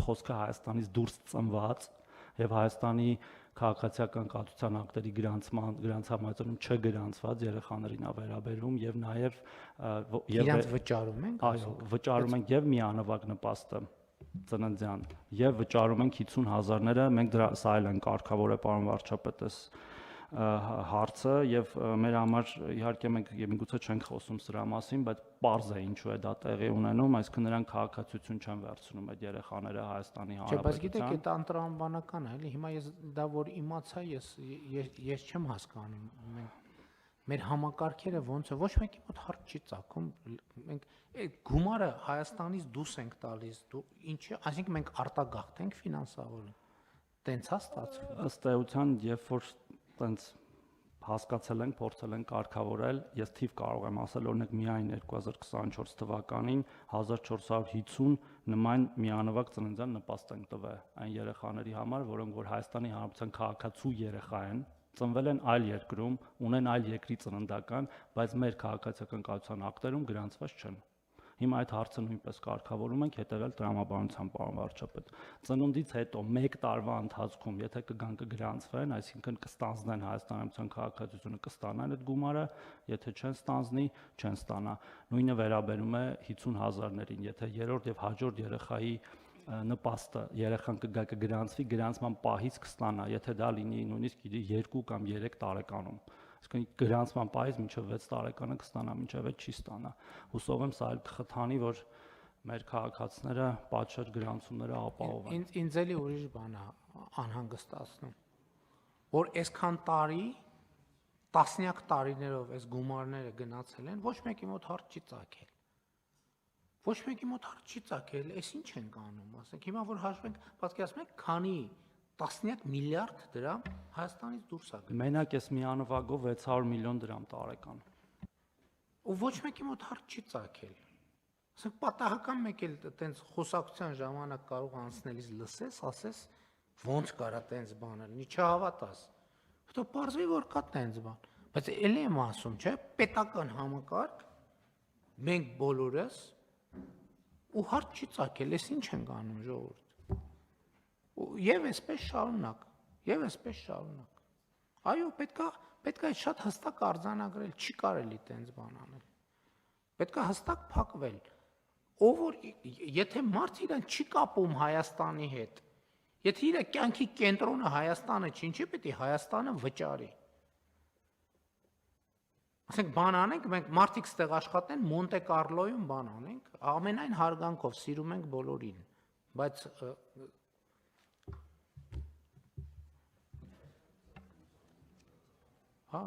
խոսքը Հայաստանից դուրս ծնված եւ Հայաստանի քաղաքացիական կաթության ակտերի գրանցամայրում չգրանցված երեխաներին ա վերաբերում եւ նաեւ իրանց վճարում ենք, այո, վճարում ենք եւ միանվագ նպաստը ծննդյան եւ վճարում ենք 50,000-ները, մենք դրա սա էլ են կարգավորել պարոն վարչապետս հարցը եւ մեր համար իհարկե մենք միգուցե չենք խոսում սրա մասին, բայց պարզ է ինչու է դա տեղի ունենում, այսինքն նրանք քաղաքացիություն չեն վերցնում այդ երեխաները Հայաստանի Հանրապետության։ Չէ, բայց գիտեք, Հանրապետության։ դա անտրամաբանական է, էլի հիմա ես դա որ իմացա, ես չեմ հասկանում։ Մեր համակարգերը ոնց է, ոչ մեկի մոտ հարց չի ծագում, մենք այդ գումարը Հայաստանից դուրս ենք տալիս, ինչի, այսինքն մենք արտագաղթ ենք ֆինանսավորում։ Տենց է ստացվում։ Ըստ էության, երբ որ տենց հասկացել ենք, փորձել ենք կարգավորել, ես թիվ կարող եմ ասել, օրինակ միայն 2024 թվականին 1450 նման միանվագ ծննդյան նպաստ ենք տվել այն երեխաների համար, որոնք որ Հայաստանի Հանրապետության քաղաքացու երեխա են, ծնվել են այլ երկրում, ունեն այլ երկրի ծննդական, բայց մեր քաղաքացիական կայության ակտերում գրանցված չեն։ Հիմա այդ հարցը նույնպես կարգավորում ենք հետևյալ տրամաբանությամբ, պարոն վարչապետ։ Ծնունդից հետո 1 տարվա ընթացքում, եթե կգան կգրանցվեն, այսինքն կստանձնեն Հայաստանյան քաղաքացիությունը, կստանան այդ գումարը, եթե չեն ստանձնի, չեն ստանա։ Նույնը վերաբերում է 50,000-ներին, եթե երրորդ եւ հաջորդ երեխայի նպաստը երեխան կգա կգրանցվի, գրանցման պահից կստանա, եթե դա լինի նույնիսկ 2 կամ 3 տարեկանում։ Այսինքն գրանցման պահից մինչև 6 տարեկանը կստանա, մինչև այդ չի ստանա։ Հուսով եմ սա էլ կխթանի, որ մեր քաղաքացիները պատշաճ գրանցումները ապահովեն։ Ինձ էլի ուրիշ բան է անհանգստացնում, որ այսքան տարի, տասնյակ տարիներով այս գումարները գնացել են, ոչ մեկի մոտ հարց չի ծագել։ Ոչ մեկի մոտ հարց չի ծագել, այս ինչ ենք անում, ասենք հիմա որ հաշվենք, պատկերացնում եք, քանի տասնյակ միլիարդ դրամ Հայաստանից դուրս է գնում։ Մենակ այս միանվագով 600 միլիոն դրամ տարեկան։ Ու ոչ մեկի մոտ հարց չի ծագել։ Ասենք պատահական մեկ էլ տենց խոսակցության ժամանակ կարող անցնելիս լսես, ասես ոնց կարա տենց բանել, մի չհավատաս։ Հետո պարզվի որ կա տենց բան, բայց էլի եմ ասում, չէ, պետական համակարգ մենք բոլորս ու հարց չի ծագել, այս ինչ ենք անում ժողովուրդ։ Եվ այսպես շարունակ, եւ այսպես շարունակ։ Այո, պետքա շատ հստակ արձանագրել, չի կարելի տենց բան անել։ Պետքա հստակ փակվել։ Ով որ եթե մարդ իրան չի կապում Հայաստանի հետ, եթե իր կյանքի կենտրոնը Հայաստանը չի, ինչի՞ պետք է Հայաստանը վճարի։ Ասենք բան անենք, մենք մարդիկ ստեղ աշխատեն, Մոնտե Կարլոյում բան անենք, ամենայն հարգանքով սիրում ենք բոլորին, բայց հա